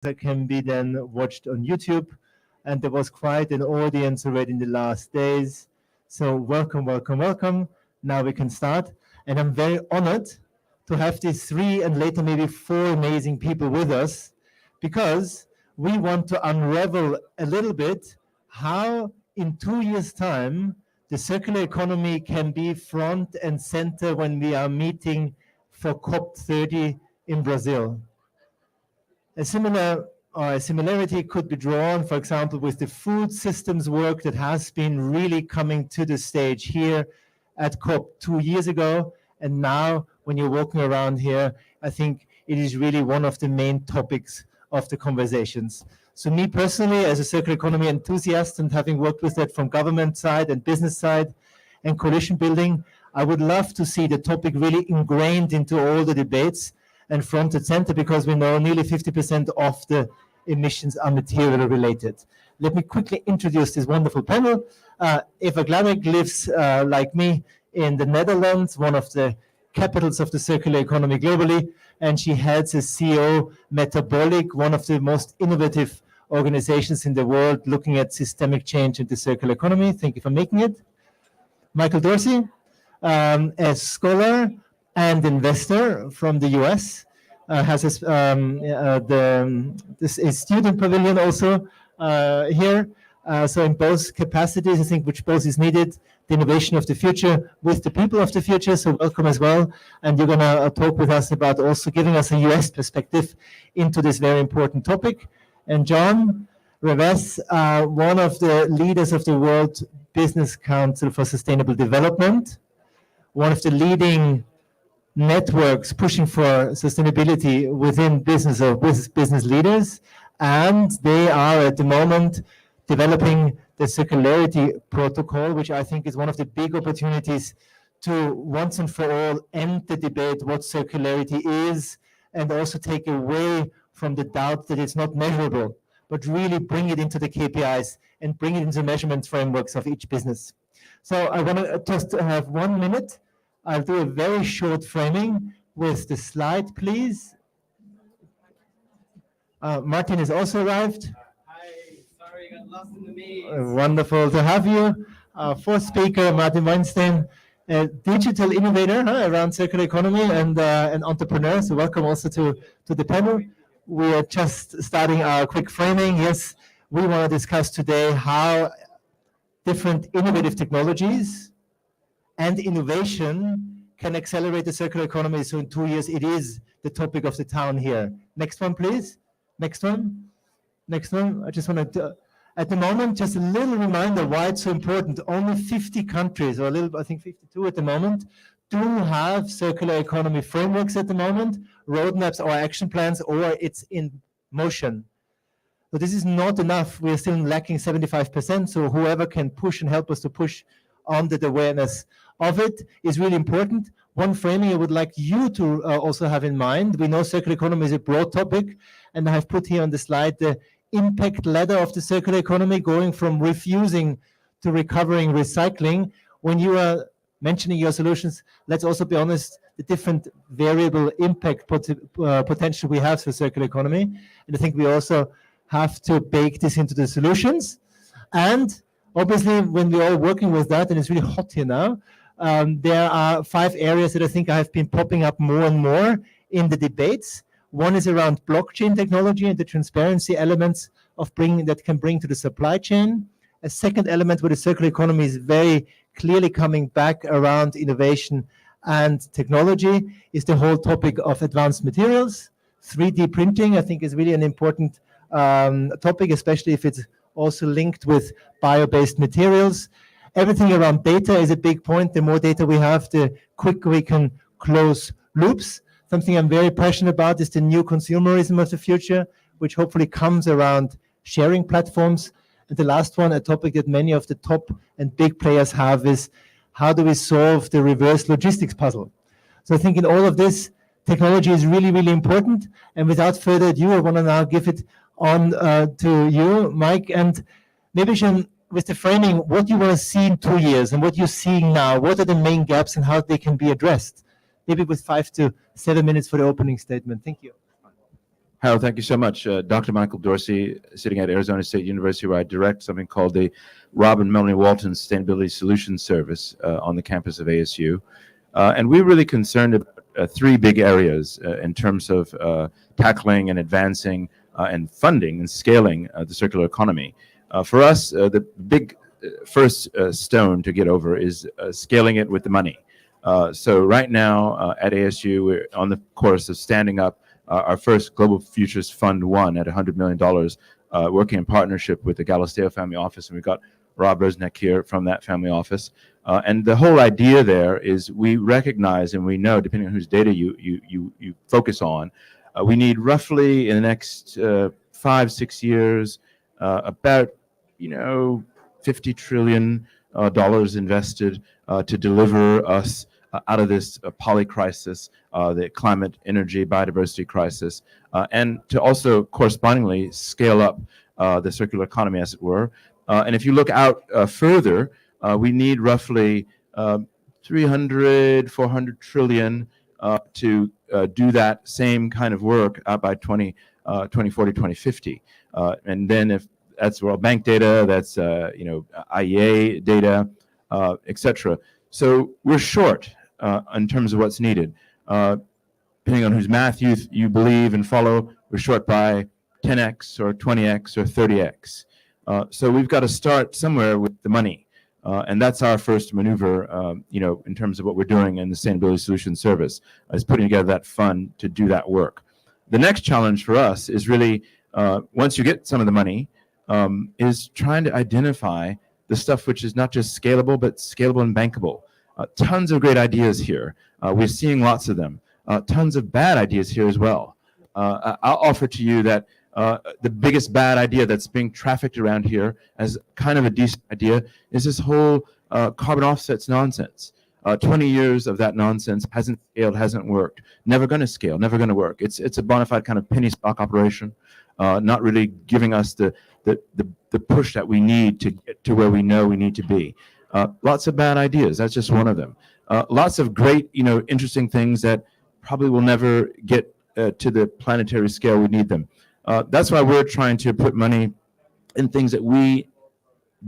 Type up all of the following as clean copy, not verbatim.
that can be then watched on YouTube. And there was quite an audience already in the last days. So welcome, welcome, welcome. Now we can start. And I'm very honored to have these three and later maybe four amazing people with us because we want to unravel a little bit how in 2 years' time the circular economy can be front and center when we are meeting for COP30 in Brazil. A similarity could be drawn, for example, with the food systems work that has been really coming to the stage here at COP 2 years ago. And now when you're walking around here, I think it is really one of the main topics of the conversations. So me personally, as a circular economy enthusiast and having worked with that from government side and business side and coalition building, I would love to see the topic really ingrained into all the debates and front and center, because we know nearly 50% of the emissions are material related. Let me quickly introduce this wonderful panel. Eva Glamek lives, like me, in the Netherlands, one of the capitals of the circular economy globally, and she heads as CEO Metabolic, one of the most innovative organizations in the world looking at systemic change in the circular economy. Thank you for making it. Michael Dorsey, a scholar and investor from the US, has a student pavilion also here. So in both capacities, I think which both is needed, the innovation of the future with the people of the future. So welcome as well. And you're going to talk with us about also giving us a US perspective into this very important topic. And John Reves, one of the leaders of the World Business Council for Sustainable Development, one of the leading networks pushing for sustainability within business or business leaders, and they are at the moment developing the circularity protocol, which I think is one of the big opportunities to once and for all end the debate what circularity is, and also take away from the doubt that it's not measurable, but really bring it into the KPIs and bring it into measurement frameworks of each business. So I want to just have 1 minute. I'll do a very short framing with the slide, please. Martin has also arrived. Hi, sorry, I got lost in the maze. Wonderful to have you. Fourth speaker, Martin Weinstein, a digital innovator around circular economy and an entrepreneur. So welcome also to the panel. We are just starting our quick framing. Yes, we want to discuss today how different innovative technologies and innovation can accelerate the circular economy. So in 2 years, it is the topic of the town here. Next one, please. Next one. Next one. I just want to, at the moment, just a little reminder why it's so important. Only 50 countries, or a little, I think 52 at the moment, do have circular economy frameworks at the moment, roadmaps or action plans, or it's in motion. So this is not enough. We're still lacking 75%. So whoever can push and help us to push on the awareness of it is really important. One framing I would like you to also have in mind. We know circular economy is a broad topic, and I have put here on the slide the impact ladder of the circular economy, going from refusing to recovering, recycling. When you are mentioning your solutions, let's also be honest, the different variable impact potential we have for circular economy. And I think we also have to bake this into the solutions. And obviously, when we're all working with that, and it's really hot here now, there are 5 areas that I think have been popping up more and more in the debates. One is around blockchain technology and the transparency elements of that can bring to the supply chain. A second element where the circular economy is very clearly coming back around innovation and technology is the whole topic of advanced materials. 3D printing, I think, is really an important topic, especially if it's also linked with bio-based materials. Everything around data is a big point. The more data we have, the quicker we can close loops. Something I'm very passionate about is the new consumerism of the future, which hopefully comes around sharing platforms. And the last one, a topic that many of the top and big players have, is how do we solve the reverse logistics puzzle? So I think in all of this, technology is really, really important. And without further ado, I want to now give it on to you, Mike, and maybe Sean, with the framing, what you want to see in 2 years and what you're seeing now, what are the main gaps and how they can be addressed? Maybe with 5 to 7 minutes for the opening statement. Thank you. Harold, thank you so much. Dr. Michael Dorsey, sitting at Arizona State University, where I direct something called the Rob and Melanie Walton Sustainability Solutions Service on the campus of ASU. And we're really concerned about three big areas in terms of tackling and advancing and funding and scaling the circular economy. For us, the big first stone to get over is scaling it with the money. So right now at ASU, we're on the course of standing up our first Global Futures Fund 1 at $100 million, working in partnership with the Galisteo Family Office. And we've got Rob Rosnek here from that family office. And the whole idea there is we recognize and we know, depending on whose data you focus on, we need roughly in the next 5-6 years about, $50 trillion invested to deliver us out of this poly crisis, the climate, energy, biodiversity crisis, and to also correspondingly scale up the circular economy, as it were. And if you look out further, we need roughly 300-400 trillion to do that same kind of work out by 2040, 2050. And then if that's World Bank data, that's IEA data, etc. So we're short in terms of what's needed. Depending on whose math you believe and follow, we're short by 10x or 20x or 30x. So we've got to start somewhere with the money. And that's our first maneuver, in terms of what we're doing in the Sustainability Solutions Service, is putting together that fund to do that work. The next challenge for us is really, once you get some of the money, is trying to identify the stuff which is not just scalable, but scalable and bankable. Tons of great ideas here. We're seeing lots of them. Tons of bad ideas here as well. I'll offer to you that the biggest bad idea that's being trafficked around here as kind of a decent idea is this whole carbon offsets nonsense. 20 years of that nonsense hasn't scaled, hasn't worked. Never going to scale, never going to work. It's a bona fide kind of penny stock operation, not really giving us the push that we need to get to where we know we need to be. Lots of bad ideas. That's just one of them. Lots of great, interesting things that probably will never get to the planetary scale we need them. That's why we're trying to put money in things that we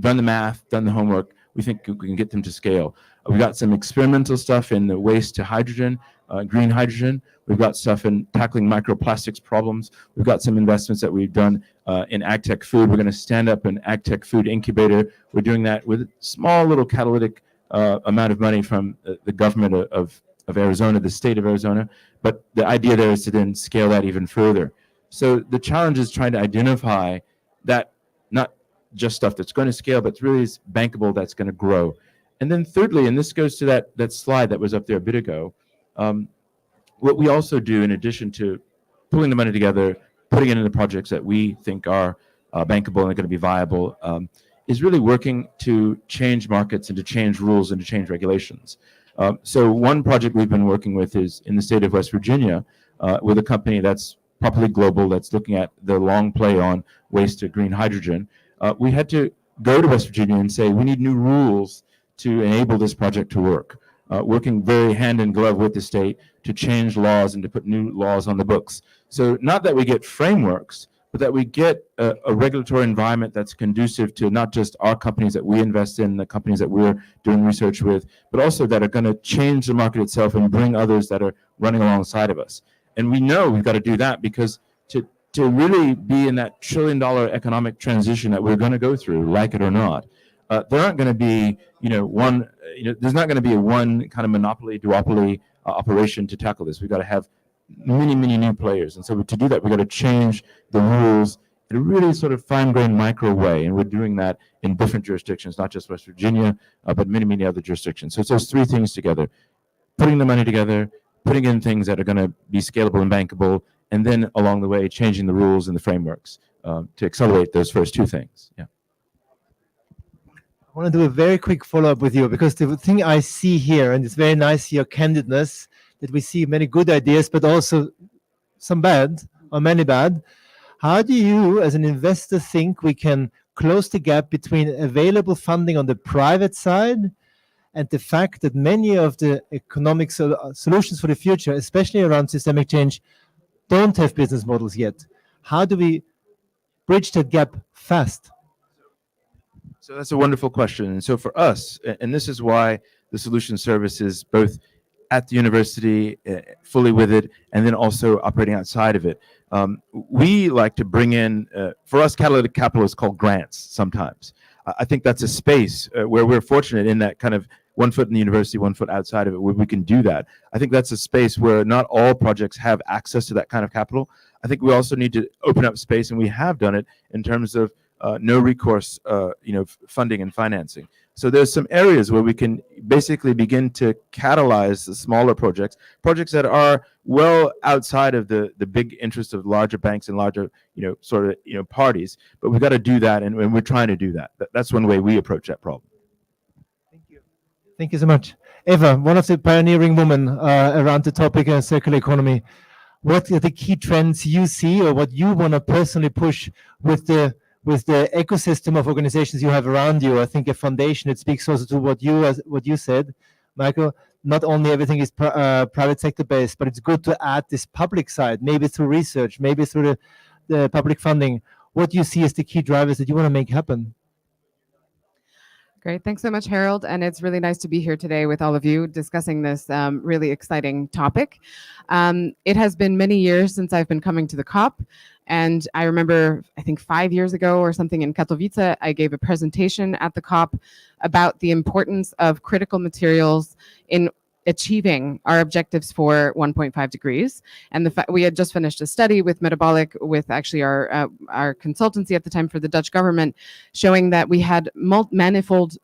done the math, done the homework. We think we can get them to scale. We've got some experimental stuff in the waste to hydrogen, green hydrogen. We've got stuff in tackling microplastics problems. We've got some investments that we've done in agtech food. We're going to stand up an agtech food incubator. We're doing that with a small little catalytic amount of money from the government of Arizona, the state of Arizona. But the idea there is to then scale that even further. So the challenge is trying to identify that not just stuff that's going to scale, but really is bankable, that's going to grow. And then thirdly, and this goes to that slide that was up there a bit ago, what we also do in addition to pulling the money together, putting it into projects that we think are bankable and are going to be viable, is really working to change markets and to change rules and to change regulations. So one project we've been working with is in the state of West Virginia with a company that's properly global, that's looking at the long play on waste to green hydrogen. We had to go to West Virginia and say, we need new rules to enable this project to work, working very hand in glove with the state to change laws and to put new laws on the books. So not that we get frameworks, but that we get a regulatory environment that's conducive to not just our companies that we invest in, the companies that we're doing research with, but also that are going to change the market itself and bring others that are running alongside of us. And we know we've got to do that because to really be in that $1 trillion economic transition that we're going to go through, like it or not, there aren't going to be, there's not going to be a one kind of monopoly, duopoly operation to tackle this. We've got to have many, many new players. And so to do that, we've got to change the rules in a really sort of fine-grained micro way. And we're doing that in different jurisdictions, not just West Virginia, but many, many other jurisdictions. So it's those three things together, putting the money together, putting in things that are going to be scalable and bankable, and then along the way, changing the rules and the frameworks to accelerate those first two things. Yeah. I want to do a very quick follow-up with you because the thing I see here, and it's very nice your candidness, that we see many good ideas, but also some bad or many bad. How do you, as an investor, think we can close the gap between available funding on the private side and the fact that many of the economic solutions for the future, especially around systemic change, don't have business models yet. How do we bridge that gap fast? So that's a wonderful question. And so for us, and this is why the solution service is both at the university, fully with it, and then also operating outside of it. We like to bring in, for us, catalytic capital is called grants sometimes. I think that's a space where we're fortunate in that kind of 1 foot in the university, 1 foot outside of it, where we can do that. I think that's a space where not all projects have access to that kind of capital. I think we also need to open up space, and we have done it in terms of no recourse, funding and financing. So there's some areas where we can basically begin to catalyze the smaller projects that are well outside of the big interest of larger banks and larger, parties. But we've got to do that, and we're trying to do that. That's one way we approach that problem. Thank you. Thank you so much. Eva, one of the pioneering women around the topic of circular economy. What are the key trends you see, or what you want to personally push with the ecosystem of organizations you have around you? I think a foundation, it speaks also to what you said, Michael. Not only everything is private sector based, but it's good to add this public side, maybe through research, maybe through the public funding. What do you see as the key drivers that you want to make happen? Great. Thanks so much, Harold. And it's really nice to be here today with all of you discussing this really exciting topic. It has been many years since I've been coming to the COP. And I remember, I think 5 years ago or something in Katowice, I gave a presentation at the COP about the importance of critical materials in achieving our objectives for 1.5 degrees. And we had just finished a study with Metabolic, with actually our consultancy at the time for the Dutch government, showing that we had manifold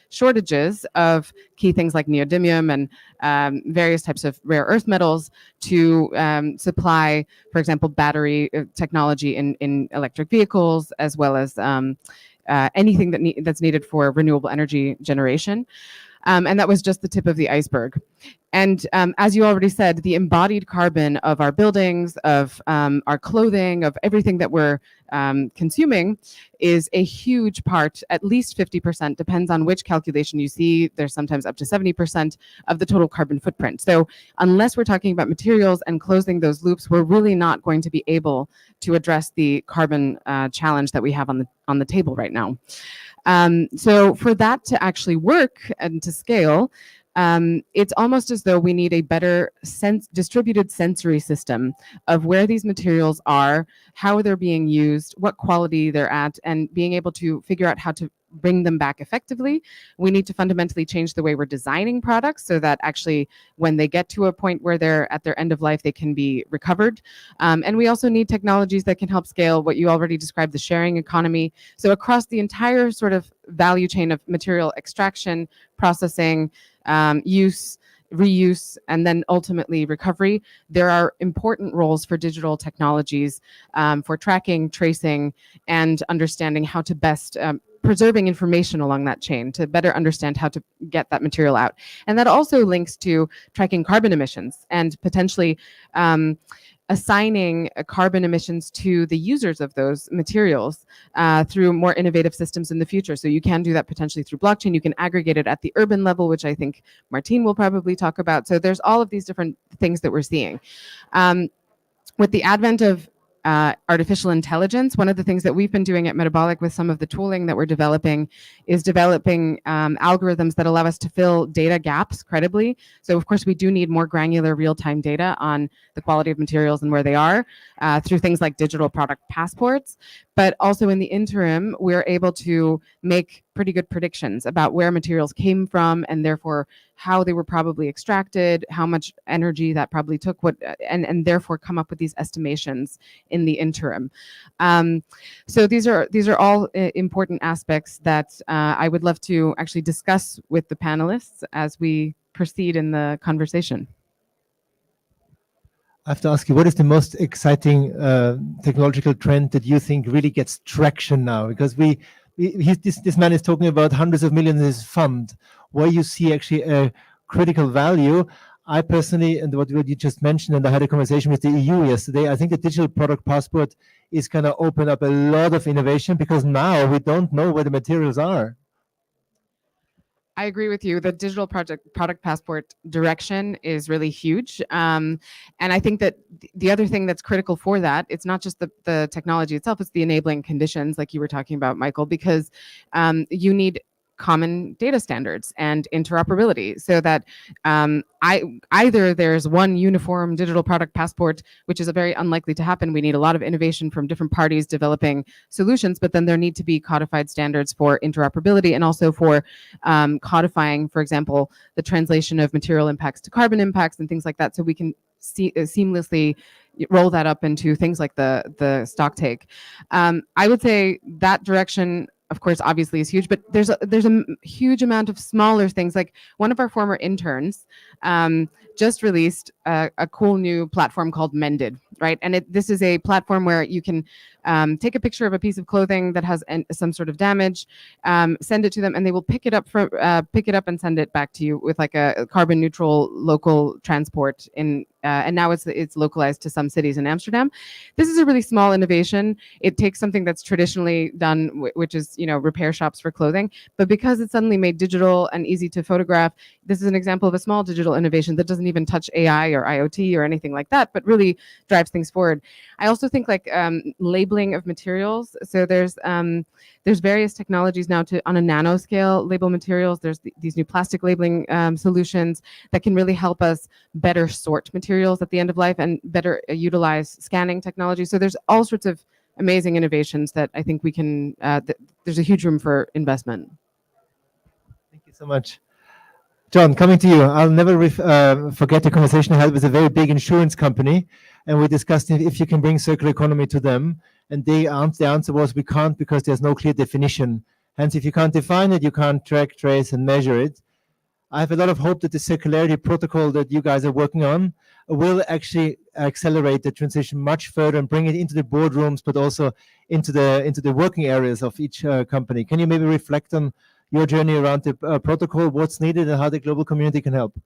shortages of key things like neodymium and various types of rare earth metals to supply, for example, battery technology in electric vehicles, as well as anything that's needed for renewable energy generation. And that was just the tip of the iceberg. And as you already said, the embodied carbon of our buildings, of our clothing, of everything that we're consuming is a huge part, at least 50%, depends on which calculation you see. There's sometimes up to 70% of the total carbon footprint. So unless we're talking about materials and closing those loops, we're really not going to be able to address the carbon challenge that we have on the table right now. So for that to actually work and to scale, it's almost as though we need a better distributed sensory system of where these materials are, how they're being used, what quality they're at, and being able to figure out how to bring them back effectively. We need to fundamentally change the way we're designing products so that actually when they get to a point where they're at their end of life, they can be recovered. And we also need technologies that can help scale what you already described, the sharing economy. So across the entire sort of value chain of material extraction, processing, use, reuse, and then ultimately recovery, there are important roles for digital technologies for tracking, tracing, and understanding how to best preserving information along that chain to better understand how to get that material out. And that also links to tracking carbon emissions and potentially assigning carbon emissions to the users of those materials through more innovative systems in the future. So you can do that potentially through blockchain. You can aggregate it at the urban level, which I think Martin will probably talk about. So there's all of these different things that we're seeing. With the advent of artificial intelligence, one of the things that we've been doing at Metabolic with some of the tooling that we're developing is developing algorithms that allow us to fill data gaps credibly. So of course we do need more granular real-time data on the quality of materials and where they are through things like digital product passports. But also in the interim, we're able to make pretty good predictions about where materials came from and therefore how they were probably extracted, how much energy that probably took, and therefore come up with these estimations in the interim. So these are all important aspects that I would love to actually discuss with the panelists as we proceed in the conversation. I have to ask you, what is the most exciting technological trend that you think really gets traction now? Because this man is talking about hundreds of millions in his fund, where you see actually a critical value. I personally, and what you just mentioned, and I had a conversation with the EU yesterday, I think the digital product passport is going to open up a lot of innovation because now we don't know where the materials are. I agree with you. The digital product passport direction is really huge. And I think that the other thing that's critical for that, it's not just the technology itself, it's the enabling conditions, like you were talking about, Michael, because you need common data standards and interoperability so that either there's one uniform digital product passport, which is a very unlikely to happen. We need a lot of innovation from different parties developing solutions, but then there need to be codified standards for interoperability and also for codifying, for example, the translation of material impacts to carbon impacts and things like that, so we can seamlessly roll that up into things like the stock take. I would say that direction, of course, obviously is huge, but there's a huge amount of smaller things. Like one of our former interns just released a cool new platform called Mended, right? And this is a platform where you can take a picture of a piece of clothing that has some sort of damage, send it to them, and they will pick it up and send it back to you with like a carbon neutral local transport and now it's localized to some cities in Amsterdam. This is a really small innovation. It takes something that's traditionally done, which is, repair shops for clothing, but because it's suddenly made digital and easy to photograph, this is an example of a small digital innovation that doesn't even touch AI or IoT or anything like that, but really drives things forward. I also think like labeling of materials. So there's various technologies now to, on a nanoscale, label materials. There's these new plastic labeling solutions that can really help us better sort materials at the end of life and better utilize scanning technology. So there's all sorts of amazing innovations that I think we can, there's a huge room for investment. Thank you so much. John, coming to you. I'll never forget the conversation I had with a very big insurance company, and we discussed if you can bring circular economy to them. And the answer was we can't, because there's no clear definition. Hence, if you can't define it, you can't track, trace, and measure it. I have a lot of hope that the circularity protocol that you guys are working on will actually accelerate the transition much further and bring it into the boardrooms, but also into the working areas of each company. Can you maybe reflect on your journey around the protocol, what's needed, and how the global community can help?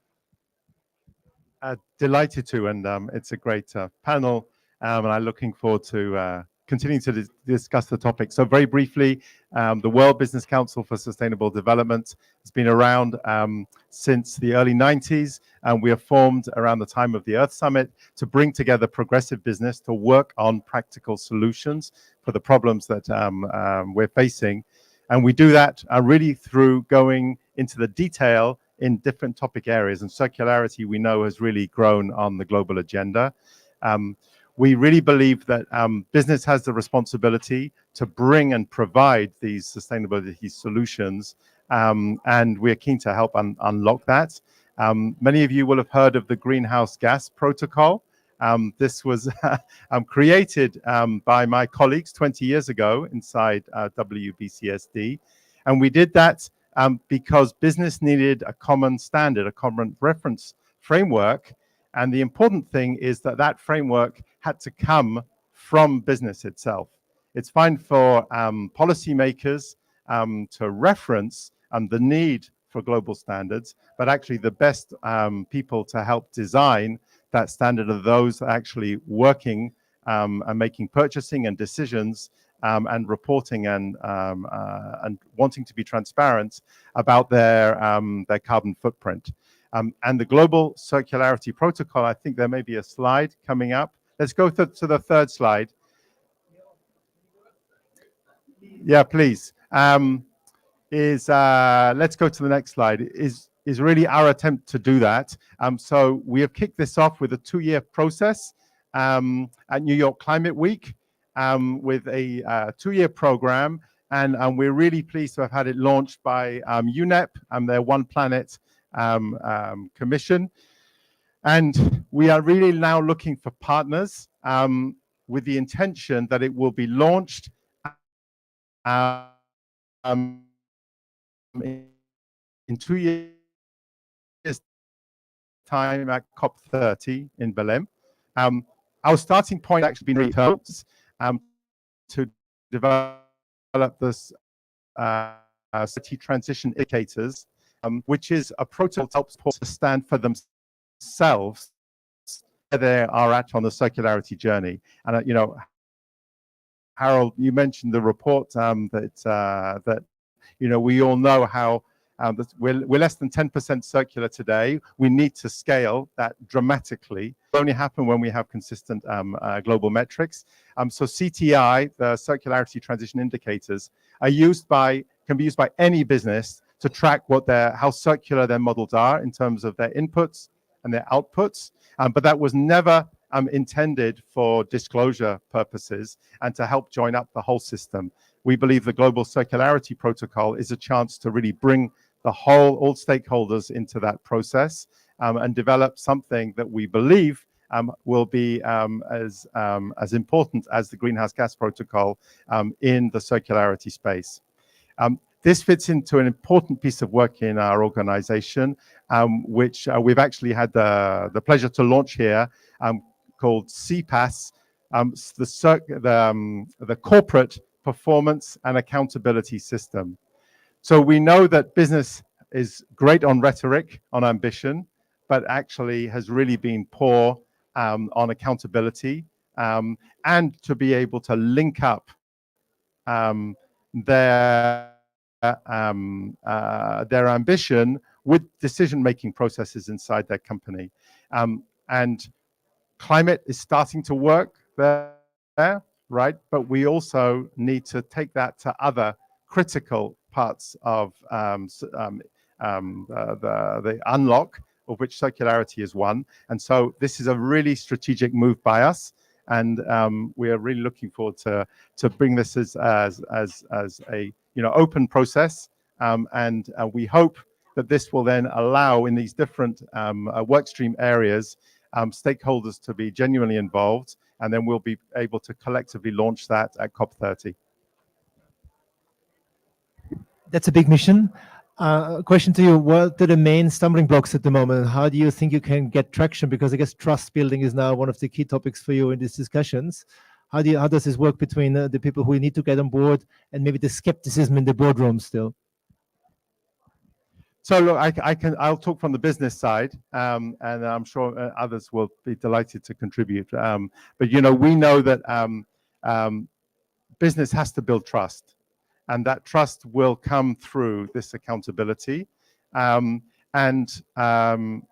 Delighted to, and it's a great panel, and I'm looking forward to continuing to discuss the topic. So very briefly, the World Business Council for Sustainable Development has been around since the early 90s, and we are formed around the time of the Earth Summit to bring together progressive business to work on practical solutions for the problems that we're facing. And we do that really through going into the detail in different topic areas. And circularity, we know, has really grown on the global agenda. We really believe that business has the responsibility to bring and provide these sustainability solutions, and we're keen to help unlock that. Many of you will have heard of the Greenhouse Gas Protocol. This was created by my colleagues 20 years ago inside WBCSD. And we did that because business needed a common standard, a common reference framework. And the important thing is that that framework had to come from business itself. It's fine for policymakers to reference the need for global standards, but actually the best people to help design that standard are those actually working and making purchasing and decisions and reporting and wanting to be transparent about their carbon footprint. And the Global Circularity Protocol, I think there may be a slide coming up. Let's go to the third slide. Yeah, please. Let's go to the next slide. Is really our attempt to do that. So we have kicked this off with a 2-year process at New York Climate Week with a 2-year program. And we're really pleased to have had it launched by UNEP and their One Planet Commission. And we are really now looking for partners with the intention that it will be launched in 2 years time at COP30 in Belém. Our starting point actually been returns to develop this city transition indicators, which is a protocol that helps to stand for themselves where they are at on the circularity journey. And Harold, you mentioned the report that we all know how We're less than 10% circular today. We need to scale that dramatically. It'll only happen when we have consistent global metrics. So CTI, the circularity transition indicators, can be used by any business to track how circular their models are in terms of their inputs and their outputs. But that was never intended for disclosure purposes and to help join up the whole system. We believe the Global Circularity Protocol is a chance to really bring all stakeholders into that process and develop something that we believe will be as important as the Greenhouse Gas Protocol in the circularity space. This fits into an important piece of work in our organization, which we've actually had the pleasure to launch here, called CPAS, the Corporate Performance and Accountability System. So we know that business is great on rhetoric, on ambition, but actually has really been poor on accountability, and to be able to link up their ambition with decision-making processes inside their company. And climate is starting to work there, right? But we also need to take that to other critical parts of the unlock, of which circularity is one. And so this is a really strategic move by us, and we are really looking forward to bring this as a open process, and we hope that this will then allow, in these different workstream areas, stakeholders to be genuinely involved, and then we'll be able to collectively launch that at COP30. That's a big mission. Question to you: what are the main stumbling blocks at the moment? How do you think you can get traction? Because I guess trust building is now one of the key topics for you in these discussions. How does this work between the people who need to get on board and maybe the skepticism in the boardroom still? So look, I'll talk from the business side, and I'm sure others will be delighted to contribute. But we know that business has to build trust, and that trust will come through this accountability. And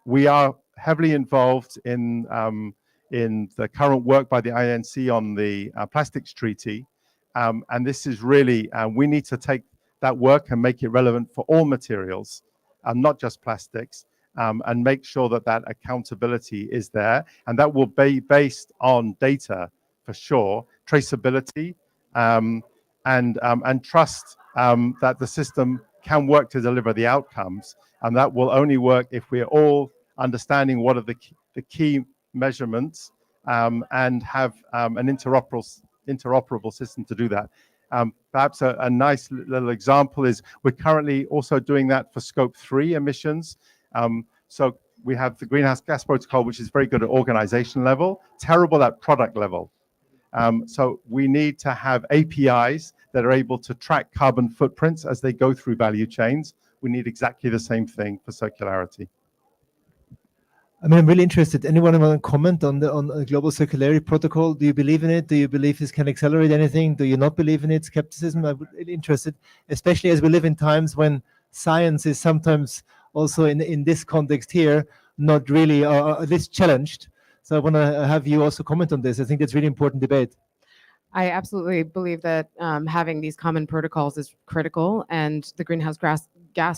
we are heavily involved in the current work by the INC on the Plastics Treaty. And this is really, we need to take that work and make it relevant for all materials, not just plastics, and make sure that accountability is there. And that will be based on data, for sure, traceability, and trust that the system can work to deliver the outcomes. And that will only work if we're all understanding what are the key measurements, and have an interoperable system to do that. Perhaps a nice little example is we're currently also doing that for Scope 3 emissions. So we have the Greenhouse Gas Protocol, which is very good at organization level, terrible at product level. So we need to have APIs that are able to track carbon footprints as they go through value chains. We need exactly the same thing for circularity. I mean, I'm really interested. Anyone want to comment on the Global Circularity Protocol? Do you believe in it? Do you believe this can accelerate anything? Do you not believe in it? Skepticism? I'm really interested, especially as we live in times when science is sometimes also in this context here, not really, at least challenged. So I want to have you also comment on this. I think that's really important debate. I absolutely believe that having these common protocols is critical, and the Greenhouse Gas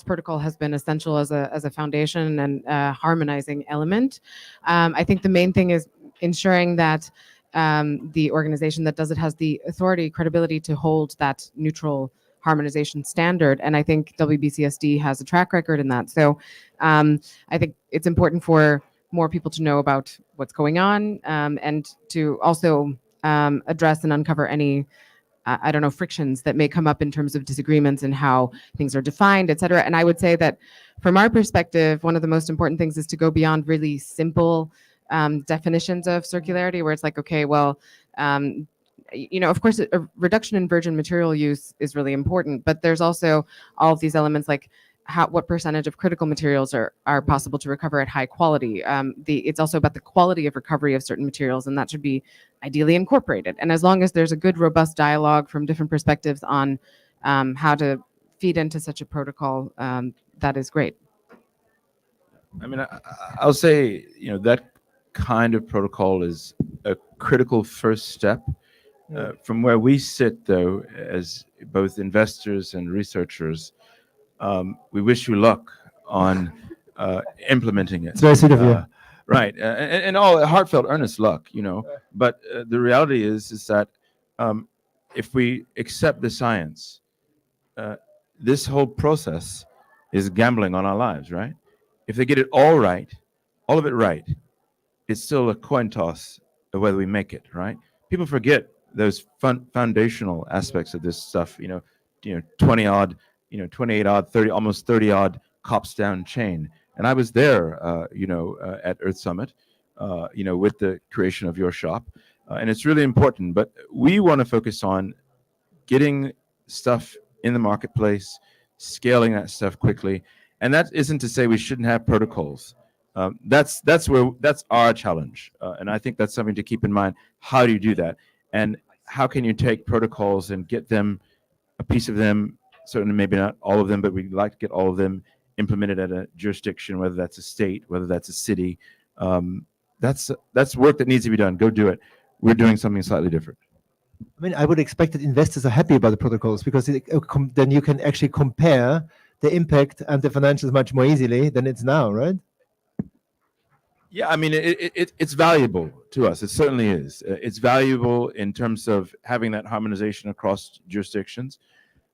Protocol has been essential as a foundation and a harmonizing element. I think the main thing is ensuring that the organization that does it has the authority, credibility to hold that neutral harmonization standard, and I think WBCSD has a track record in that. So I think it's important for more people to know about what's going on, and to also address and uncover any frictions that may come up in terms of disagreements and how things are defined, et cetera. And I would say that from our perspective, one of the most important things is to go beyond really simple definitions of circularity, where it's like, okay, well, of course, a reduction in virgin material use is really important, but there's also all of these elements like what percentage of critical materials are possible to recover at high quality. It's also about the quality of recovery of certain materials, and that should be ideally incorporated. And as long as there's a good, robust dialogue from different perspectives on how to feed into such a protocol, that is great. I mean, I'll say, that kind of protocol is a critical first step. From where we sit, though, as both investors and researchers, we wish you luck on implementing it. It's very sweet of you. Right, and all heartfelt, earnest luck, But the reality is that if we accept the science, this whole process is gambling on our lives, right? If they get it all right, all of it right, it's still a coin toss of whether we make it, right? People forget those foundational aspects of this stuff, 20 odd, 28 odd, 30, almost 30 odd cops down chain. And I was there, at Earth Summit, with the creation of your shop. And it's really important, but we want to focus on getting stuff in the marketplace, scaling that stuff quickly. And that isn't to say we shouldn't have protocols. That's our challenge. And I think that's something to keep in mind. How do you do that? And how can you take protocols and get them, a piece of them, certainly maybe not all of them, but we'd like to get all of them implemented at a jurisdiction, whether that's a state, whether that's a city. That's work that needs to be done. Go do it. We're doing something slightly different. I mean, I would expect that investors are happy about the protocols because then you can actually compare the impact and the financials much more easily than it's now, right? Yeah, I mean, it's valuable to us. It certainly is. It's valuable in terms of having that harmonization across jurisdictions.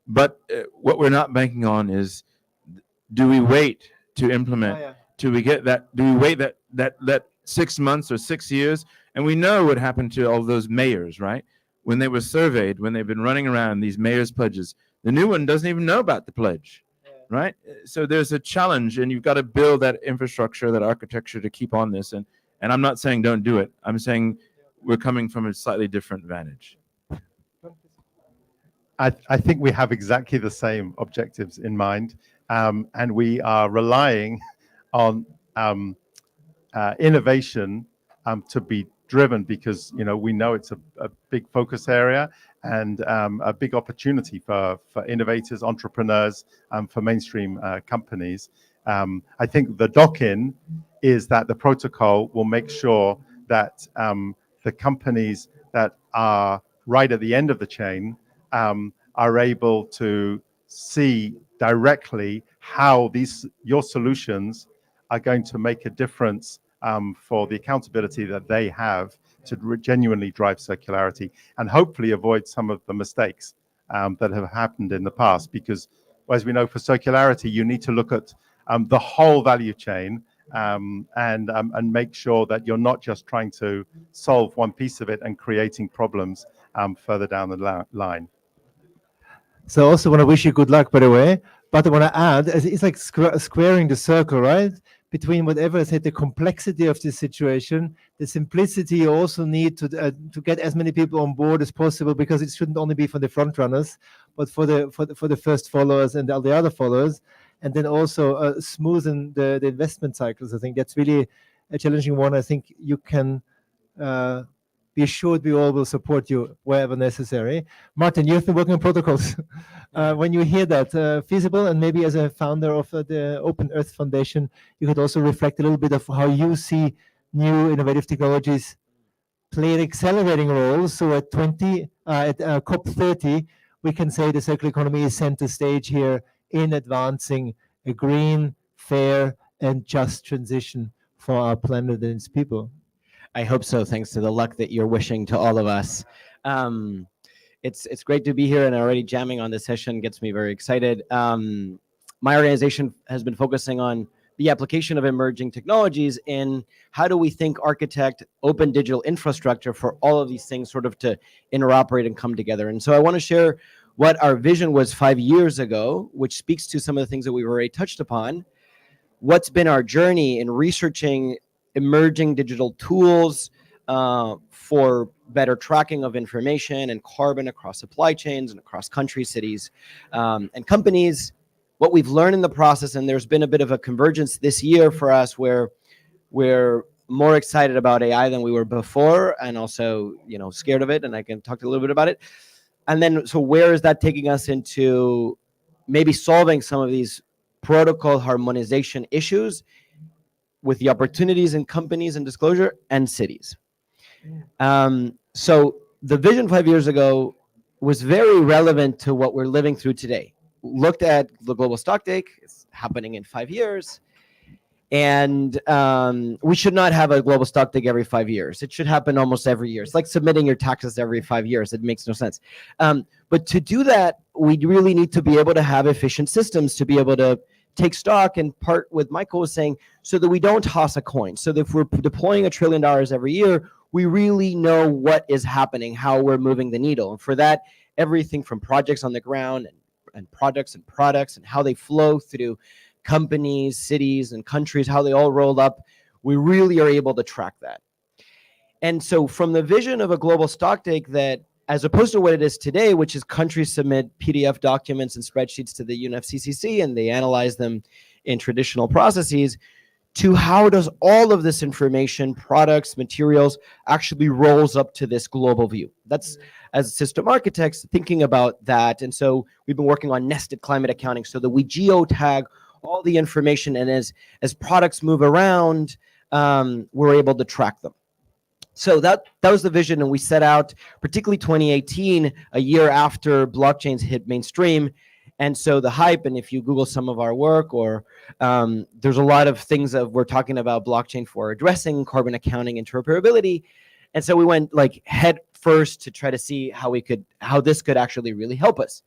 But what we're not banking on is, do we wait to implement? Do we get that? Do we wait that 6 months or 6 years? And we know what happened to all those mayors, right? When they were surveyed, when they've been running around these mayors' pledges, the new one doesn't even know about the pledge. Right? So there's a challenge, and you've got to build that infrastructure, that architecture to keep on this. And I'm not saying don't do it. I'm saying we're coming from a slightly different vantage. I think we have exactly the same objectives in mind, and we are relying on innovation to be driven because we know it's a big focus area and a big opportunity for innovators, entrepreneurs, for mainstream companies. I think the dock-in is that the protocol will make sure that the companies that are right at the end of the chain are able to see directly how your solutions are going to make a difference for the accountability that they have to genuinely drive circularity and hopefully avoid some of the mistakes that have happened in the past. Because as we know, for circularity, you need to look at the whole value chain and make sure that you're not just trying to solve one piece of it and creating problems further down the line. So I also want to wish you good luck, by the way. But I want to add, it's like squaring the circle, right? Between whatever I said, the complexity of this situation, the simplicity you also need to get as many people on board as possible, because it shouldn't only be for the front runners, but for the first followers and all the other followers, and then also smoothen the investment cycles. I think that's really a challenging one. I think you can be assured we all will support you wherever necessary. Martin, you've been working on protocols. When you hear that feasible, and maybe as a founder of the Open Earth Foundation, you could also reflect a little bit of how you see new innovative technologies play an accelerating role. So at COP30, we can say the circular economy is center stage here in advancing a green, fair, and just transition for our planet and its people. I hope so, thanks to the luck that you're wishing to all of us. It's great to be here, and already jamming on this session gets me very excited. My organization has been focusing on the application of emerging technologies in how do we think, architect open digital infrastructure for all of these things sort of to interoperate and come together. And so I want to share what our vision was 5 years ago, which speaks to some of the things that we've already touched upon. What's been our journey in researching emerging digital tools for better tracking of information and carbon across supply chains and across countries, cities, and companies. What we've learned in the process, and there's been a bit of a convergence this year for us where we're more excited about AI than we were before, and also, scared of it, and I can talk a little bit about it. And then, so where is that taking us into maybe solving some of these protocol harmonization issues with the opportunities in companies and disclosure and cities. So the vision 5 years ago was very relevant to what we're living through today. Looked at the global stock take, it's happening in 5 years. And we should not have a global stock take every 5 years. It should happen almost every year. It's like submitting your taxes every 5 years. It makes no sense. But to do that, we really need to be able to have efficient systems to be able to take stock, and part with Michael was saying, so that we don't toss a coin. So that if we're deploying $1 trillion every year, we really know what is happening, how we're moving the needle. And for that, everything from projects on the ground and products and how they flow through companies, cities, and countries, how they all roll up, we really are able to track that. And so from the vision of a global stock take that, as opposed to what it is today, which is countries submit PDF documents and spreadsheets to the UNFCCC and they analyze them in traditional processes, to how does all of this information, products, materials, actually rolls up to this global view. That's, as system architects, thinking about that. And so we've been working on nested climate accounting so that we geotag all the information, and as products move around, we're able to track them. So that was the vision, and we set out, particularly 2018, a year after blockchains hit mainstream. And so the hype, and if you Google some of our work, or there's a lot of things that we're talking about blockchain for addressing carbon accounting interoperability. And so we went like head first to try to see how this could actually really help us.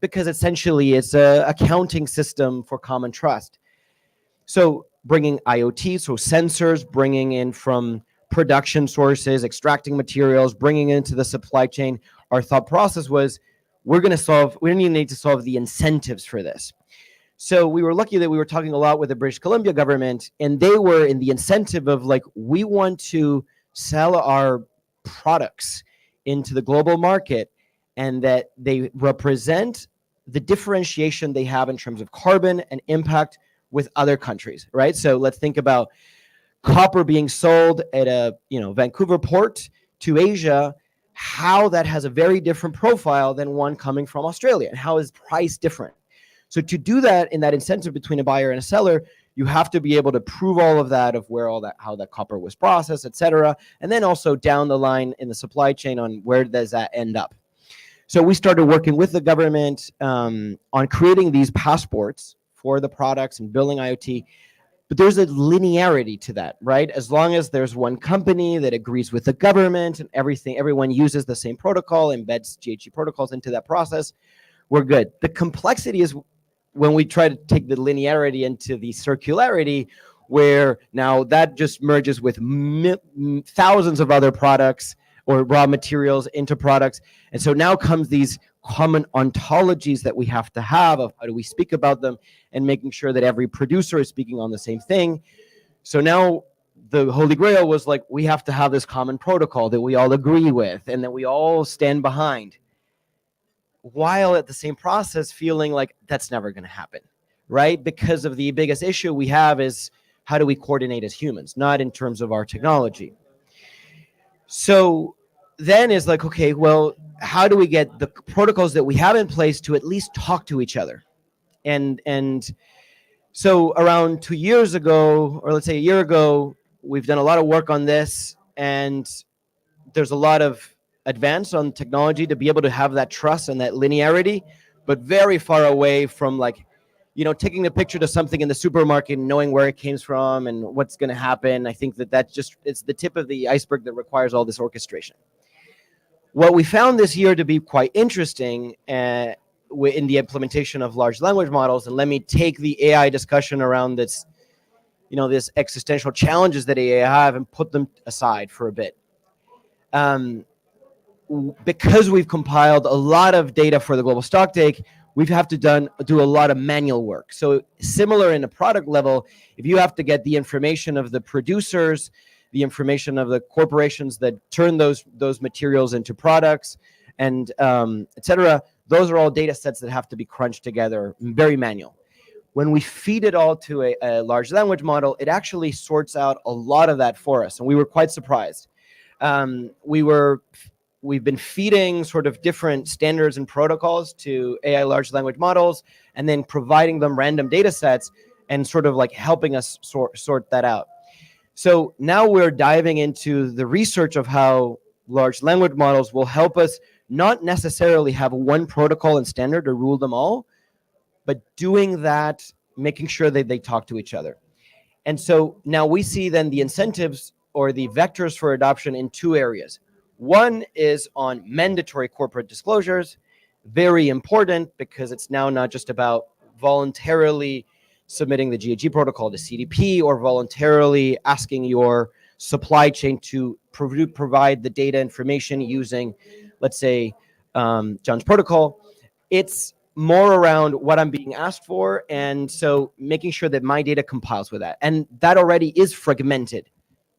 Because essentially it's a accounting system for common trust. So bringing IoT, so sensors, bringing in from production sources, extracting materials, bringing it into the supply chain. Our thought process was, we need to solve the incentives for this. So we were lucky that we were talking a lot with the British Columbia government, and they were in the incentive of like, we want to sell our products into the global market, and that they represent the differentiation they have in terms of carbon and impact with other countries, right? So let's think about copper being sold at a Vancouver port to Asia, how that has a very different profile than one coming from Australia, and how is price different. So to do that in that incentive between a buyer and a seller, you have to be able to prove all of that, of where how that copper was processed, et cetera. And then also down the line in the supply chain on where does that end up. So we started working with the government on creating these passports for the products and building IoT. But there's a linearity to that, right? As long as there's one company that agrees with the government and everyone uses the same protocol, embeds GHG protocols into that process, we're good. The complexity is when we try to take the linearity into the circularity, where now that just merges with thousands of other products or raw materials into products. And so now comes these common ontologies that we have to have of how do we speak about them, and making sure that every producer is speaking on the same thing. So now the Holy Grail was like, we have to have this common protocol that we all agree with and that we all stand behind, while at the same process feeling like that's never going to happen, right? Because of the biggest issue we have is, how do we coordinate as humans, not in terms of our technology. So then is like, okay, well, how do we get the protocols that we have in place to at least talk to each other? And so around 2 years ago, or let's say a year ago, we've done a lot of work on this, and there's a lot of advance on technology to be able to have that trust and that linearity, but very far away from like, taking a picture to something in the supermarket and knowing where it came from and what's going to happen. I think it's the tip of the iceberg that requires all this orchestration. What we found this year to be quite interesting in the implementation of large language models, and let me take the AI discussion around this, this existential challenges that AI have and put them aside for a bit. Because we've compiled a lot of data for the global stock take, we have to do a lot of manual work. So similar in a product level, if you have to get the information of the producers, the information of the corporations that turn those materials into products, and et cetera, those are all data sets that have to be crunched together, very manual. When we feed it all to a large language model, it actually sorts out a lot of that for us, and we were quite surprised. We were we've been feeding sort of different standards and protocols to AI large language models, and then providing them random data sets and sort of like helping us sort that out. So now we're diving into the research of how large language models will help us not necessarily have one protocol and standard to rule them all, but doing that, making sure that they talk to each other. And so now we see then the incentives or the vectors for adoption in two areas. One is on mandatory corporate disclosures, very important because it's now not just about voluntarily submitting the GHG protocol to CDP or voluntarily asking your supply chain to provide the data information using, let's say, John's protocol. It's more around what I'm being asked for, and so making sure that my data compiles with that. And that already is fragmented.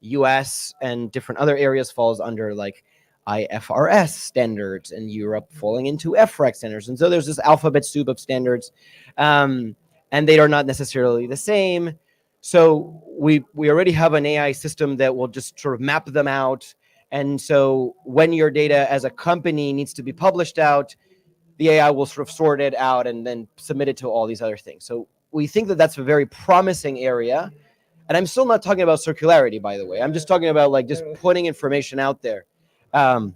US and different other areas falls under like IFRS standards, and Europe falling into FREC standards. And so there's this alphabet soup of standards, and they are not necessarily the same. So we already have an AI system that will just sort of map them out. And so when your data as a company needs to be published out, the AI will sort of sort it out and then submit it to all these other things. So we think that that's a very promising area. And I'm still not talking about circularity, by the way. I'm just talking about like just putting information out there. The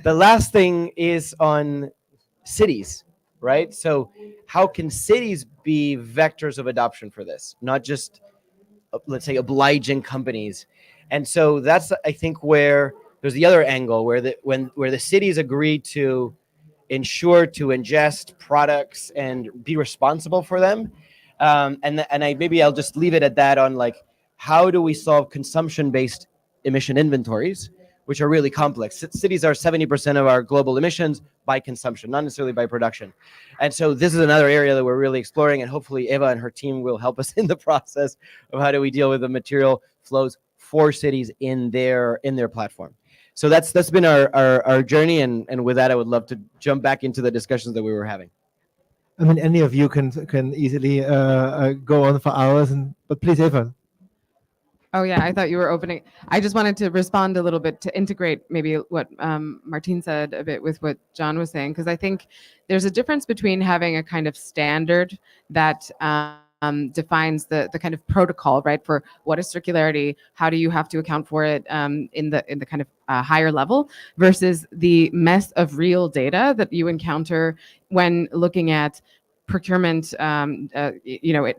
last thing is on cities, right? So how can cities be vectors of adoption for this, not just, let's say, obliging companies? And so that's, I think, where there's the other angle where the cities agree to ensure to ingest products and be responsible for them. And I'll just leave it at that on like, how do we solve consumption-based emission inventories, which are really complex. Cities are 70% of our global emissions by consumption, not necessarily by production. And so this is another area that we're really exploring, and hopefully Eva and her team will help us in the process of how do we deal with the material flows for cities in their platform. So that's been our journey, and with that, I would love to jump back into the discussions that we were having. I mean, any of you can easily go on for hours, but please, Eva. Oh yeah, I thought you were opening. I just wanted to respond a little bit to integrate maybe what Martin said a bit with what John was saying, because I think there's a difference between having a kind of standard that defines the kind of protocol, right, for what is circularity, how do you have to account for it in the kind of higher level, versus the mess of real data that you encounter when looking at procurement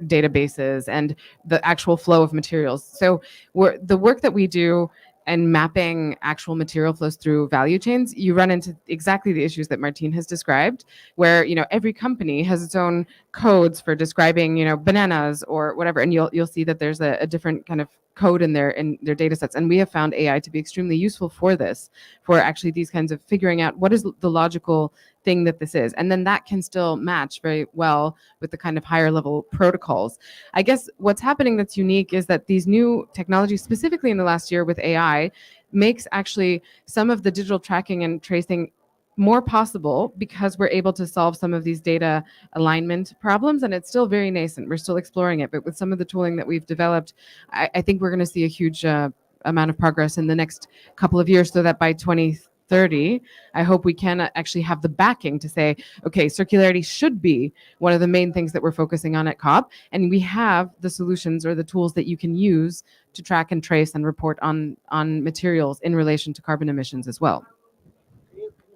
databases and the actual flow of materials. So the work that we do and mapping actual material flows through value chains, you run into exactly the issues that Martin has described, where every company has its own codes for describing bananas or whatever, and you'll see that there's a different kind of code in their data sets. And we have found AI to be extremely useful for this, for actually these kinds of figuring out what is the logical thing that this is. And then that can still match very well with the kind of higher level protocols. I guess what's happening that's unique is that these new technologies, specifically in the last year with AI, makes actually some of the digital tracking and tracing more possible, because we're able to solve some of these data alignment problems, and it's still very nascent. We're still exploring it, but with some of the tooling that we've developed, I think we're going to see a huge amount of progress in the next couple of years, so that by 2030, I hope we can actually have the backing to say, okay, circularity should be one of the main things that we're focusing on at COP, and we have the solutions or the tools that you can use to track and trace and report on materials in relation to carbon emissions as well.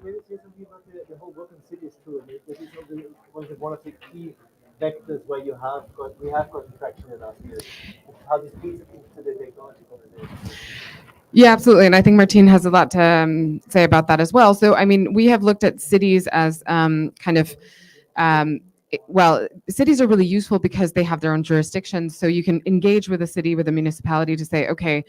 Maybe say something about the whole work in cities too. This is one of the key vectors where we have got traction in last years. How this feeds into the technology conversation. Yeah, absolutely. And I think Martin has a lot to say about that as well. So, I mean, we have looked at cities as cities are really useful because they have their own jurisdictions. So you can engage with a city, with a municipality to say, okay,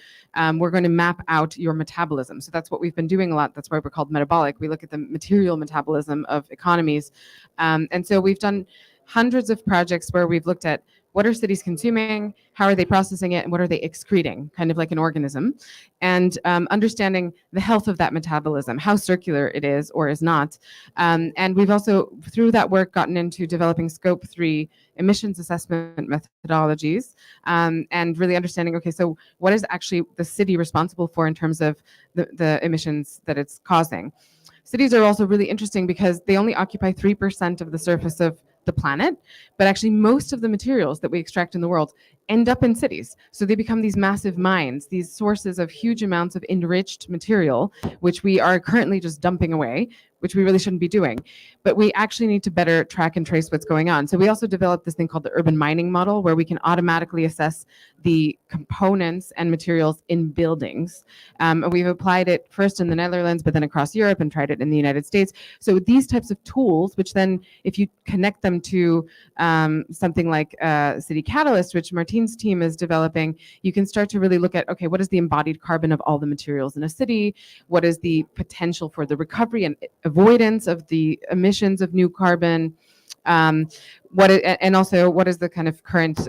we're going to map out your metabolism. So that's what we've been doing a lot. That's why we're called metabolic. We look at the material metabolism of economies. And so we've done hundreds of projects where we've looked at what are cities consuming, how are they processing it, and what are they excreting, kind of like an organism, and understanding the health of that metabolism, how circular it is or is not. And we've also, through that work, gotten into developing Scope 3 emissions assessment methodologies, and really understanding, okay, so what is actually the city responsible for in terms of the emissions that it's causing. Cities are also really interesting because they only occupy 3% of the surface of the planet, but actually most of the materials that we extract in the world end up in cities. So they become these massive mines, these sources of huge amounts of enriched material, which we are currently just dumping away, which we really shouldn't be doing. But we actually need to better track and trace what's going on. So we also developed this thing called the urban mining model, where we can automatically assess the components and materials in buildings. We've applied it first in the Netherlands, but then across Europe, and tried it in the United States. So these types of tools, which then, if you connect them to something like City Catalyst, which Martine's team is developing, you can start to really look at, okay, what is the embodied carbon of all the materials in a city? What is the potential for the recovery and avoidance of the emissions of new carbon? And also what is the kind of current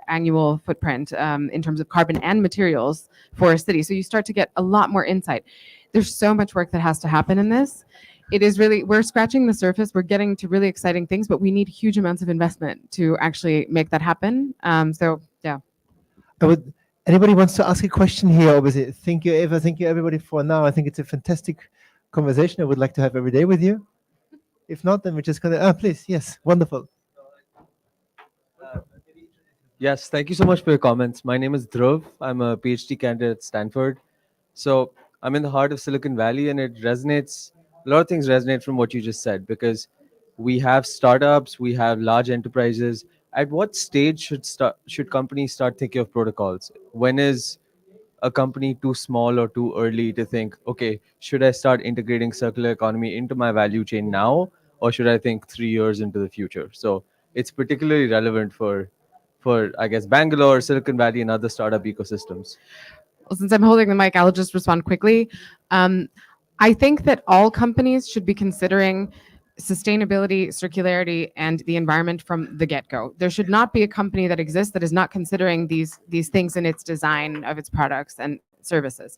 annual footprint in terms of carbon and materials for a city? So you start to get a lot more insight. There's so much work that has to happen in this. It is really, we're scratching the surface. We're getting to really exciting things, but we need huge amounts of investment to actually make that happen. So yeah. Anybody wants to ask a question here? Obviously, thank you, Eva. Thank you, everybody, for now. I think it's a fantastic conversation I would like to have every day with you. If not, then we're just going to, please, yes, wonderful. Yes, thank you so much for your comments. My name is Dhruv. I'm a PhD candidate at Stanford. So I'm in the heart of Silicon Valley, and it resonates, a lot of things resonate from what you just said, because we have startups, we have large enterprises. At what stage should companies start thinking of protocols? When is a company too small or too early to think, okay, should I start integrating circular economy into my value chain now, or should I think 3 years into the future? So it's particularly relevant for I guess Bangalore, Silicon Valley, and other startup ecosystems. Well, since I'm holding the mic, I'll just respond quickly. I think that all companies should be considering sustainability, circularity, and the environment from the get-go. There should not be a company that exists that is not considering these things in its design of its products and services.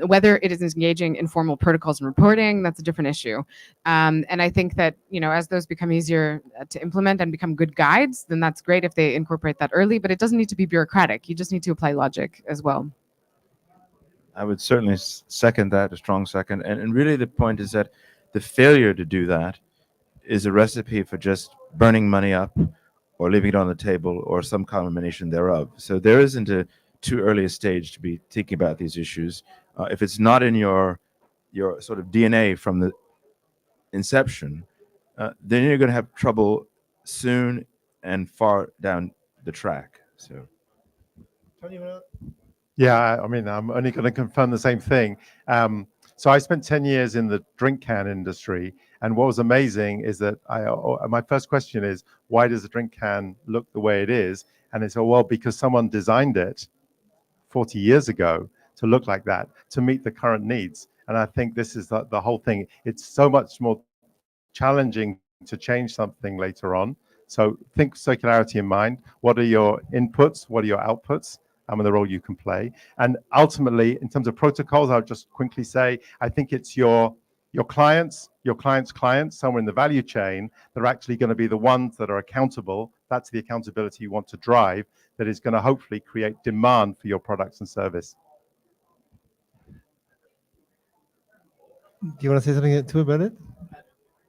Whether it is engaging in formal protocols and reporting, that's a different issue. And I think that, as those become easier to implement and become good guides, then that's great if they incorporate that early, but it doesn't need to be bureaucratic. You just need to apply logic as well. I would certainly second that, a strong second. And really the point is that the failure to do that is a recipe for just burning money up or leaving it on the table or some combination thereof. So there isn't a too early a stage to be thinking about these issues. If it's not in your sort of DNA from the inception, then you're going to have trouble soon and far down the track. So. Yeah, I mean, I'm only going to confirm the same thing. So I spent 10 years in the drink can industry, and what was amazing is that my first question is, why does the drink can look the way it is? And it's, well, because someone designed it 40 years ago to look like that, to meet the current needs. And I think this is the whole thing. It's so much more challenging to change something later on. So think circularity in mind. What are your inputs? What are your outputs? And the role you can play. And ultimately, in terms of protocols, I'll just quickly say, I think it's your clients' clients, somewhere in the value chain, that are actually going to be the ones that are accountable. That's the accountability you want to drive, that is going to hopefully create demand for your products and service. Do you want to say something too about it?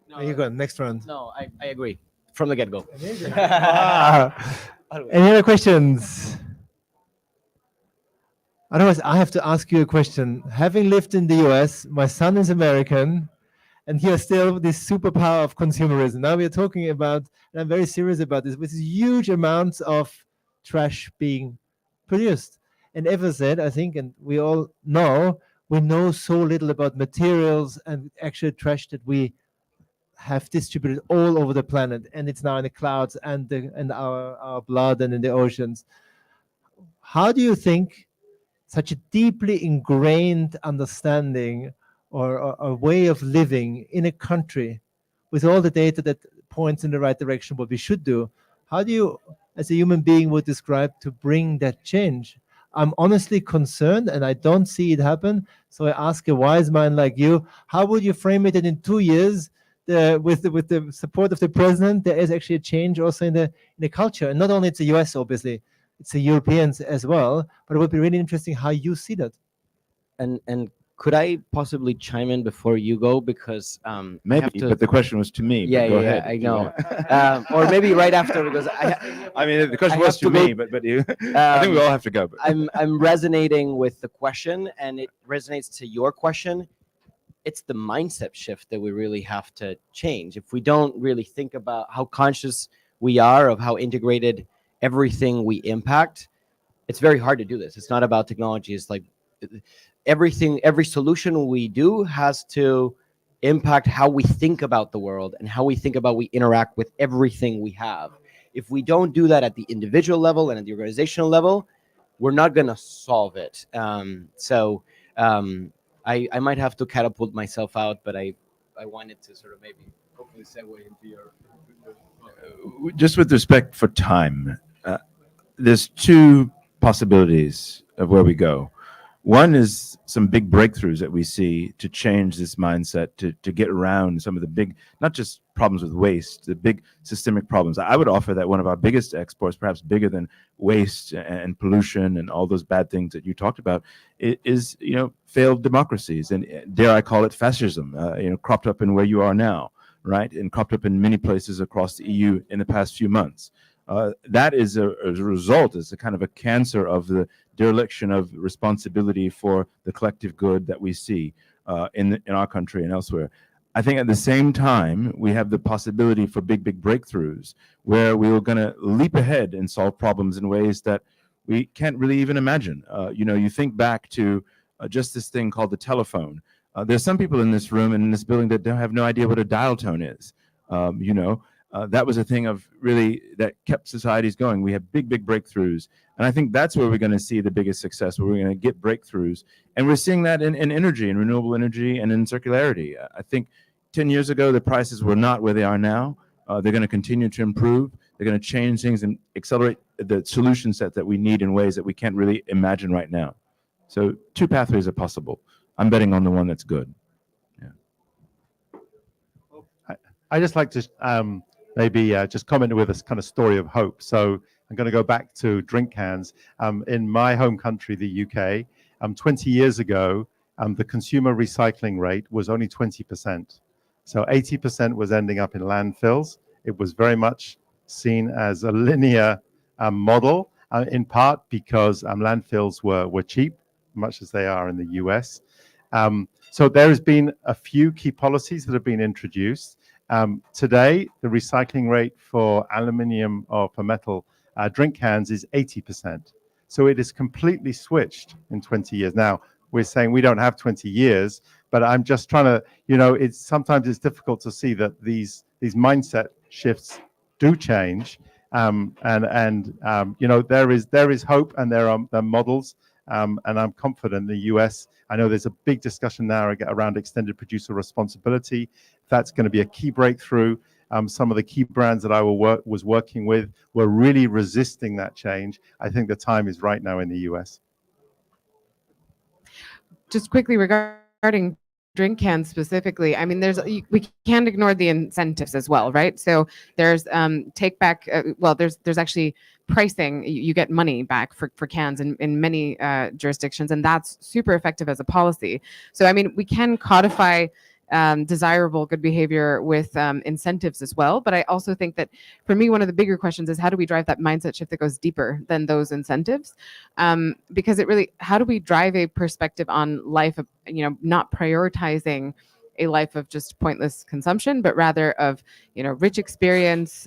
No, You go next round. No, I agree from the get-go. Any other questions? Otherwise, I have to ask you a question. Having lived in the US, my son is American, and he has still this superpower of consumerism. Now we are talking about, and I'm very serious about this, with huge amounts of trash being produced. And Eva said, I think, and we all know, we know so little about materials and actual trash that we have distributed all over the planet, and it's now in the clouds and our blood and in the oceans. How do you think such a deeply ingrained understanding or a way of living in a country with all the data that points in the right direction, what we should do, how do you as a human being would describe to bring that change? I'm honestly concerned and I don't see it happen. So I ask a wise man like you, how would you frame it that in 2 years, with the support of the president, there is actually a change also in the culture? And not only it's the US, obviously, it's the Europeans as well. But it would be really interesting how you see that. And could I possibly chime in before you go, because I have Maybe, to. but the question was to me. Yeah, but go yeah, ahead. I know. Or maybe right after, because I mean, the question I was have to to me, go- but you, I think we all have to go. But. I'm resonating with the question, and it resonates to your question. It's the mindset shift that we really have to change. If we don't really think about how conscious we are of how integrated everything we impact, it's very hard to do this. It's not about technology. It's like everything, every solution we do has to impact how we think about the world and how we think about we interact with everything we have. If we don't do that at the individual level and at the organizational level, we're not going to solve it. I might have to catapult myself out, but I wanted to sort of maybe hopefully segue into your. Just with respect for time, there's two possibilities of where we go. One is some big breakthroughs that we see to change this mindset, to get around some of the big, not just problems with waste, the big systemic problems. I would offer that one of our biggest exports, perhaps bigger than waste and pollution and all those bad things that you talked about, is failed democracies, and dare I call it fascism, cropped up in where you are now, right, and cropped up in many places across the EU in the past few months. That is a result, is a kind of a cancer of the dereliction of responsibility for the collective good that we see in our country and elsewhere. I think at the same time, we have the possibility for big breakthroughs where we're going to leap ahead and solve problems in ways that we can't really even imagine. You think back to just this thing called the telephone. There's some people in this room and in this building that don't have no idea what a dial tone is. That was a thing of really that kept societies going. We have big breakthroughs. And I think that's where we're going to see the biggest success, where we're going to get breakthroughs. And we're seeing that in energy, in renewable energy, and in circularity. I think 10 years ago, the prices were not where they are now. They're going to continue to improve. They're going to change things and accelerate the solution set that we need in ways that we can't really imagine right now. So 2 pathways are possible. I'm betting on the one that's good. I just like to maybe just comment with a kind of story of hope. So I'm going to go back to drink cans. In my home country, the UK, 20 years ago, the consumer recycling rate was only 20%. So 80% was ending up in landfills. It was very much seen as a linear model, in part because landfills were cheap, much as they are in the US. So there has been a few key policies that have been introduced. Today, the recycling rate for aluminium or for metal drink cans is 80%. So it is completely switched in 20 years. Now, we're saying we don't have 20 years, but I'm just trying to, sometimes it's difficult to see that these mindset shifts do change. There is hope, and there are models. And I'm confident the US, I know there's a big discussion now around extended producer responsibility. That's going to be a key breakthrough. Some of the key brands that I was working with were really resisting that change. I think the time is right now in the US. Just quickly regarding drink cans specifically, I mean, we can't ignore the incentives as well, right? So there's take back. There's actually pricing. You get money back for cans in many jurisdictions, and that's super effective as a policy. So I mean, we can codify desirable good behavior with incentives as well. But I also think that for me, one of the bigger questions is how do we drive that mindset shift that goes deeper than those incentives? Because how do we drive a perspective on life of, not prioritizing a life of just pointless consumption, but rather of, rich experience,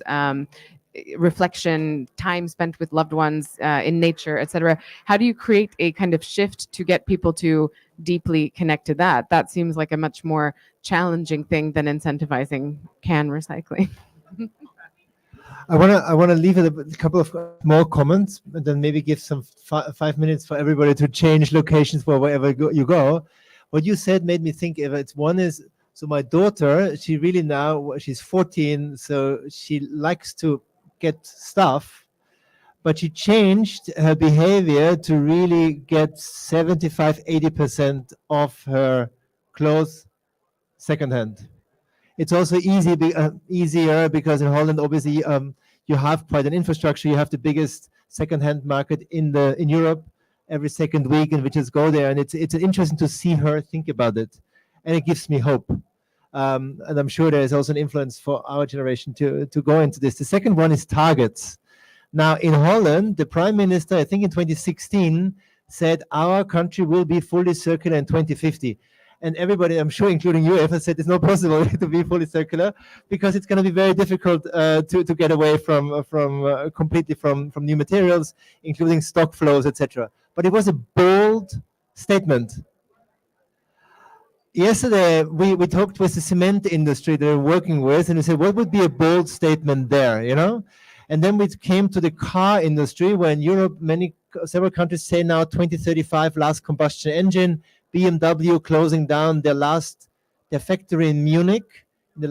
reflection, time spent with loved ones in nature, etc. How do you create a kind of shift to get people to deeply connect to that? That seems like a much more challenging thing than incentivizing can recycling. I want to leave it a couple of more comments, and then maybe give some 5 minutes for everybody to change locations for wherever you go. What you said made me think of it. One is, so my daughter, she's 14, so she likes to get stuff, but she changed her behavior to really get 75-80% of her clothes secondhand. It's also easier because in Holland, obviously, you have quite an infrastructure. You have the biggest second-hand market in Europe. Every second week, and we just go there, and it's interesting to see her think about it, and it gives me hope. And I'm sure there is also an influence for our generation to go into this. The second one is targets. Now, in Holland, the prime minister, I think in 2016, said our country will be fully circular in 2050. And everybody, I'm sure, including you, Eva, said it's not possible to be fully circular because it's going to be very difficult to get away from completely from new materials, including stock flows, etc. But it was a bold statement. Yesterday, we talked with the cement industry they're working with, and we said, what would be a bold statement there, you know? And then we came to the car industry, where in Europe, several countries say now 2035 last combustion engine. BMW closing down their factory in Munich in the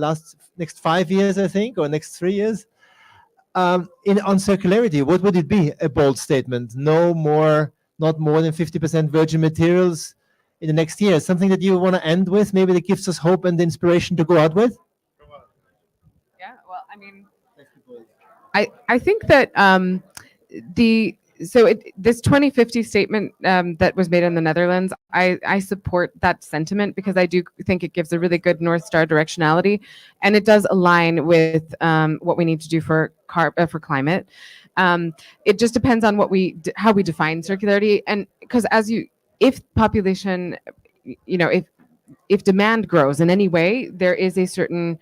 next 5 years, I think, or next 3 years. On circularity, what would it be? A bold statement. Not more than 50% virgin materials in the next year. Something that you want to end with, maybe that gives us hope and inspiration to go out with? Yeah, well, I mean, I think that this 2050 statement that was made in the Netherlands, I support that sentiment because I do think it gives a really good North Star directionality, and it does align with what we need to do for climate. It just depends on how we define circularity, and because if population, if demand grows in any way, there is a certain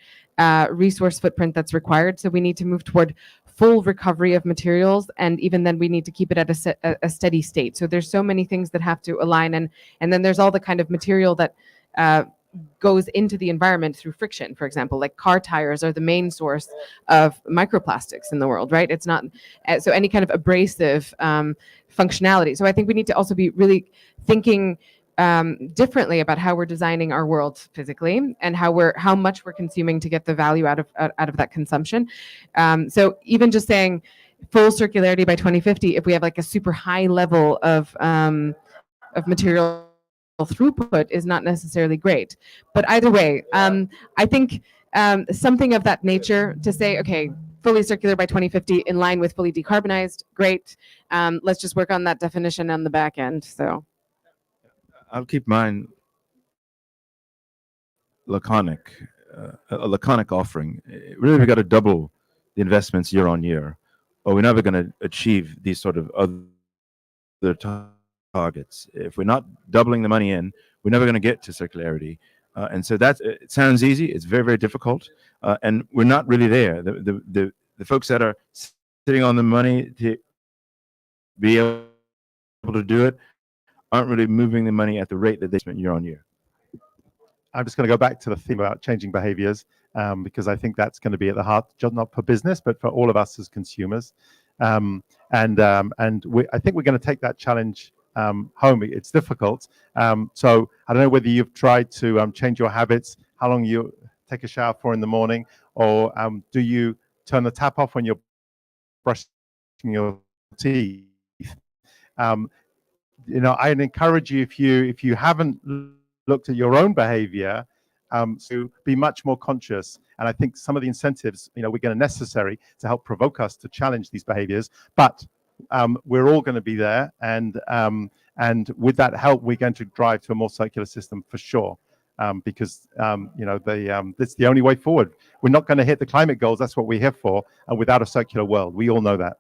resource footprint that's required. So we need to move toward full recovery of materials, and even then we need to keep it at a steady state. So there's so many things that have to align, and then there's all the kind of material that goes into the environment through friction. For example, like car tires are the main source of microplastics in the world, right? It's not so any kind of abrasive functionality. So I think we need to also be really thinking differently about how we're designing our world physically and how much we're consuming to get the value out of that consumption. So even just saying full circularity by 2050, if we have like a super high level of material throughput, is not necessarily great. But either way, I think something of that nature to say, okay, fully circular by 2050 in line with fully decarbonized, great. Let's just work on that definition on the back end. So I'll keep mine laconic, a laconic offering. Really, we got to double the investments year on year, or we're never going to achieve these sort of other targets. If we're not doubling the money in, we're never going to get to circularity. And so it sounds easy. It's very, very difficult, and we're not really there. The folks that are sitting on the money to be able to do it aren't really moving the money at the rate that they spend year on year. I'm just going to go back to the theme about changing behaviors, because I think that's going to be at the heart, not for business, but for all of us as consumers. I think we're going to take that challenge home. It's difficult. So I don't know whether you've tried to change your habits, how long you take a shower for in the morning, or do you turn the tap off when you're brushing your teeth? I'd encourage you, if you haven't looked at your own behavior, to be much more conscious. And I think some of the incentives, we're going to necessary to help provoke us to challenge these behaviors. But we're all going to be there, and with that help, we're going to drive to a more circular system for sure. Because that's the only way forward. We're not going to hit the climate goals. That's what we're here for. And without a circular world, we all know that.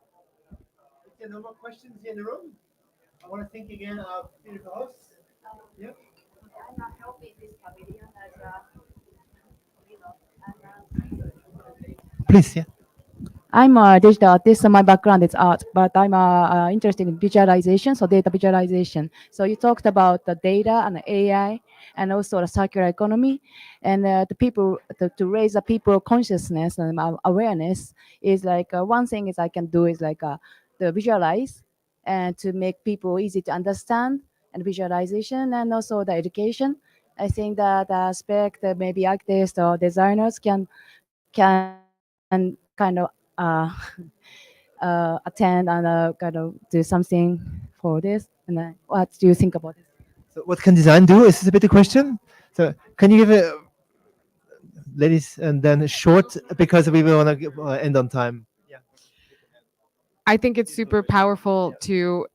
Okay, no more questions here in the room. I want to thank again our beautiful hosts. Yep. I'm not helping this pavilion Please, yeah. I'm a digital artist, so my background is art, but I'm interested in visualization, so data visualization. So you talked about the data and the AI and also the circular economy, and the people to raise the people consciousness and awareness is like one thing is I can do is like the visualize and to make people easy to understand and visualization, and also the education. I think that aspect that maybe artists or designers can kind of attend and kind of do something for this. And what do you think about this? So what can design do? Is this a bit the question? So can you give it, ladies, and then short, because we will want to end on time. I think it's super powerful to.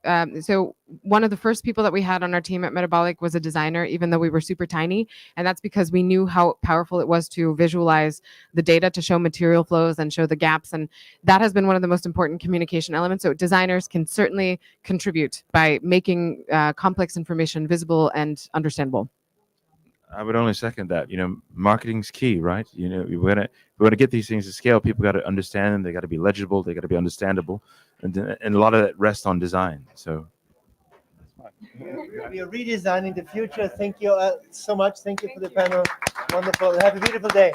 So one of the first people that we had on our team at Metabolic was a designer, even though we were super tiny, and that's because we knew how powerful it was to visualize the data to show material flows and show the gaps, and that has been one of the most important communication elements. So designers can certainly contribute by making complex information visible and understandable. I would only second that. Marketing's key, right? We want to get these things to scale. People got to understand them. They got to be legible. They got to be understandable, and a lot of that rests on design. So We are redesigning the future. Thank you so much. Thank you for the panel. Wonderful. Have a beautiful day.